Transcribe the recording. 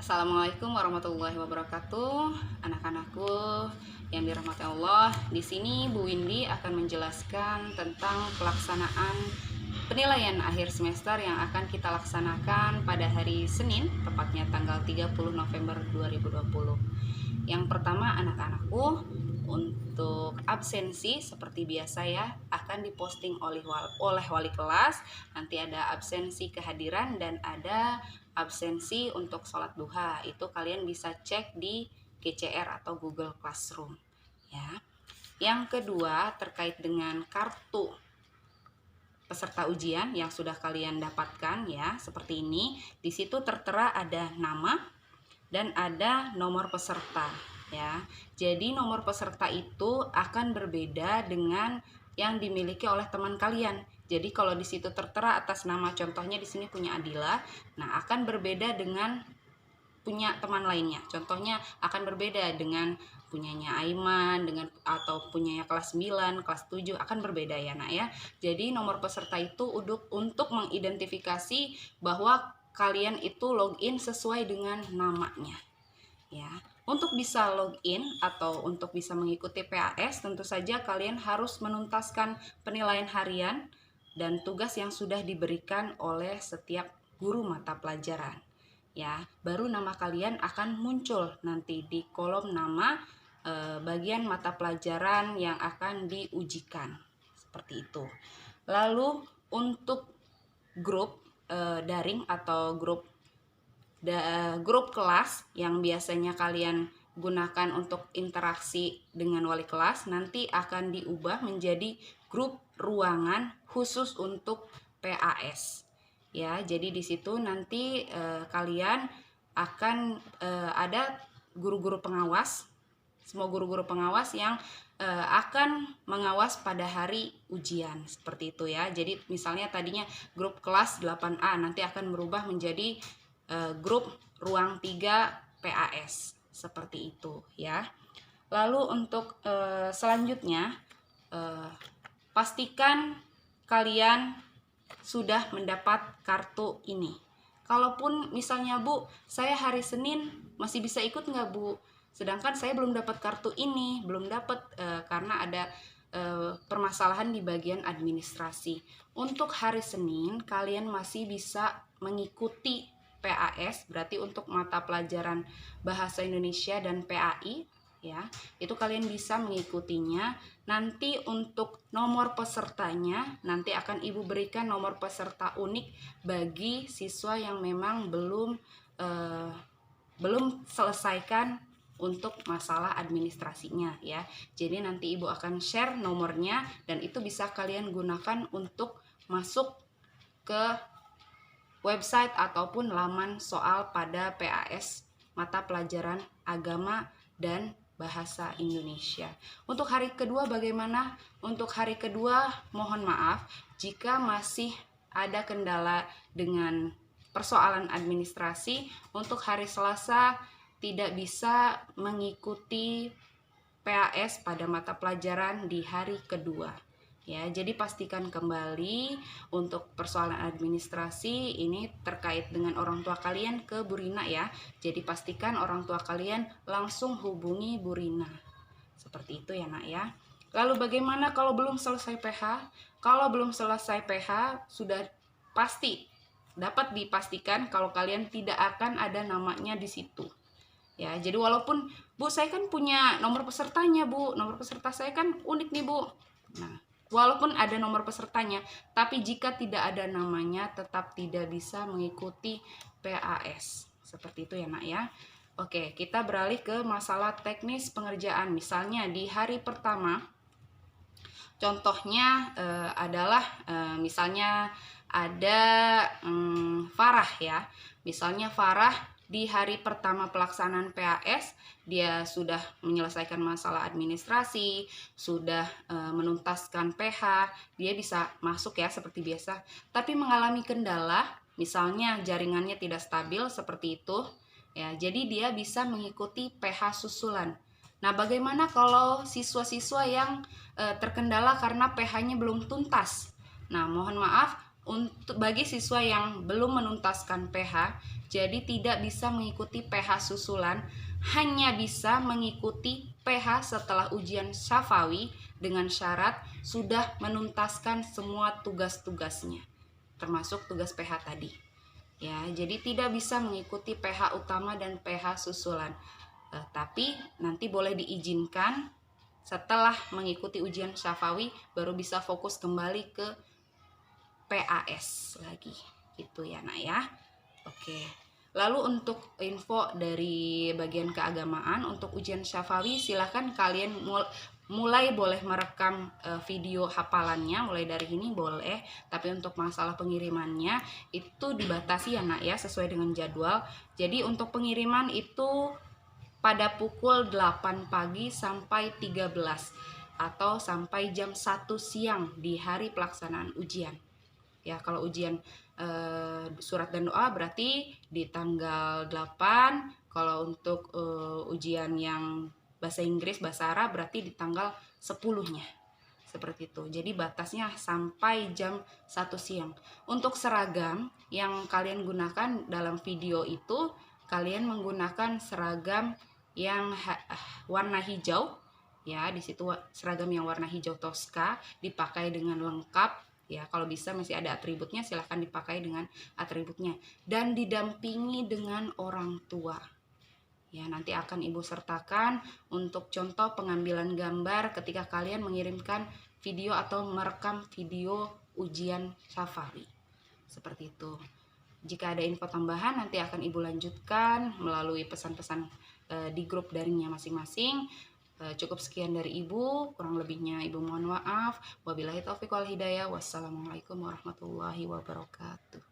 Assalamualaikum warahmatullahi wabarakatuh, anak-anakku yang dirahmati Allah. Di sini Bu Windy akan menjelaskan tentang pelaksanaan penilaian akhir semester yang akan kita laksanakan pada hari Senin, tepatnya tanggal 30 November 2020. Yang pertama, anak-anakku, untuk absensi seperti biasa ya, akan diposting oleh wali kelas. Nanti ada absensi kehadiran dan ada absensi untuk sholat duha. Itu kalian bisa cek di GCR atau Google Classroom ya. Yang kedua, terkait dengan kartu peserta ujian yang sudah kalian dapatkan ya, seperti ini. Di situ tertera ada nama dan ada nomor peserta ya. Jadi nomor peserta itu akan berbeda dengan yang dimiliki oleh teman kalian. Jadi kalau di situ tertera atas nama, contohnya di sini punya Adila, nah akan berbeda dengan punya teman lainnya. Contohnya akan berbeda dengan punyanya Aiman, dengan atau punyanya kelas 9, kelas 7 akan berbeda ya nak ya. Jadi nomor peserta itu untuk mengidentifikasi bahwa kalian itu login sesuai dengan namanya ya. Untuk bisa login atau untuk bisa mengikuti PAS, tentu saja kalian harus menuntaskan penilaian harian dan tugas yang sudah diberikan oleh setiap guru mata pelajaran ya. Baru nama kalian akan muncul nanti di kolom nama bagian mata pelajaran yang akan diujikan, seperti itu. Lalu untuk grup daring atau grup kelas yang biasanya kalian gunakan untuk interaksi dengan wali kelas, nanti akan diubah menjadi grup ruangan khusus untuk PAS ya. Jadi di situ nanti kalian akan ada guru-guru pengawas, semua guru-guru pengawas yang akan mengawas pada hari ujian, seperti itu ya. Jadi misalnya tadinya grup kelas 8A nanti akan berubah menjadi grup ruang 3 PAS, seperti itu ya. Lalu untuk selanjutnya, pastikan kalian sudah mendapat kartu ini. Kalaupun misalnya Bu, saya hari Senin masih bisa ikut nggak Bu? Sedangkan saya belum dapat kartu ini, belum dapat karena ada permasalahan di bagian administrasi. Untuk hari Senin kalian masih bisa mengikuti PAS, berarti untuk mata pelajaran Bahasa Indonesia dan PAI ya, itu kalian bisa mengikutinya. Nanti untuk nomor pesertanya nanti akan Ibu berikan nomor peserta unik bagi siswa yang memang belum selesaikan untuk masalah administrasinya ya. Jadi nanti Ibu akan share nomornya dan itu bisa kalian gunakan untuk masuk ke website ataupun laman soal pada PAS mata pelajaran agama dan bahasa Indonesia. Untuk hari kedua bagaimana? Untuk hari kedua mohon maaf jika masih ada kendala dengan persoalan administrasi. Untuk hari Selasa tidak bisa mengikuti PAS pada mata pelajaran di hari kedua ya. Jadi pastikan kembali untuk persoalan administrasi ini terkait dengan orang tua kalian ke Bu Rina ya. Jadi pastikan orang tua kalian langsung hubungi Bu Rina, seperti itu ya nak ya. Lalu bagaimana kalau belum selesai PH? Kalau belum selesai PH sudah pasti dapat dipastikan kalau kalian tidak akan ada namanya di situ ya. Jadi walaupun Bu saya kan punya nomor pesertanya Bu, nomor peserta saya kan unik nih Bu. Nah, walaupun ada nomor pesertanya, tapi jika tidak ada namanya tetap tidak bisa mengikuti PAS. Seperti itu ya nak ya. Oke, kita beralih ke masalah teknis pengerjaan. Misalnya di hari pertama, contohnya adalah misalnya ada Farah ya. Misalnya Farah di hari pertama pelaksanaan PAS, dia sudah menyelesaikan masalah administrasi, sudah menuntaskan PH, dia bisa masuk ya seperti biasa. Tapi mengalami kendala, misalnya jaringannya tidak stabil seperti itu, ya. Jadi dia bisa mengikuti PH susulan. Nah, bagaimana kalau siswa-siswa yang terkendala karena PH-nya belum tuntas? Nah, mohon maaf, untuk bagi siswa yang belum menuntaskan PH, jadi tidak bisa mengikuti PH susulan, hanya bisa mengikuti PH setelah ujian syafawi dengan syarat sudah menuntaskan semua tugas-tugasnya, termasuk tugas PH tadi. Ya, jadi tidak bisa mengikuti PH utama dan PH susulan. Tapi nanti boleh diizinkan setelah mengikuti ujian syafawi baru bisa fokus kembali ke PAS lagi gitu ya nak ya. Oke, lalu untuk info dari bagian keagamaan untuk ujian syafawi silahkan kalian mulai boleh merekam video hafalannya mulai dari ini boleh, tapi untuk masalah pengirimannya itu dibatasi ya nak ya sesuai dengan jadwal. Jadi untuk pengiriman itu pada pukul 8 pagi sampai 13 atau sampai jam 1 siang di hari pelaksanaan ujian. Ya, kalau ujian surat dan doa berarti di tanggal 8. Kalau untuk ujian yang bahasa Inggris, bahasa Arab berarti di tanggal 10-nya. Seperti itu. Jadi batasnya sampai jam 1 siang. Untuk seragam yang kalian gunakan dalam video itu, kalian menggunakan seragam yang warna hijau. Ya, di situ seragam yang warna hijau toska dipakai dengan lengkap. Ya, kalau bisa masih ada atributnya silahkan dipakai dengan atributnya dan didampingi dengan orang tua. Ya, nanti akan Ibu sertakan untuk contoh pengambilan gambar ketika kalian mengirimkan video atau merekam video ujian syafawi. Seperti itu. Jika ada info tambahan nanti akan Ibu lanjutkan melalui pesan-pesan di grup daringnya masing-masing. Cukup sekian dari Ibu, kurang lebihnya Ibu mohon maaf. Wabillahi taufiq wal hidayah. Wassalamualaikum warahmatullahi wabarakatuh.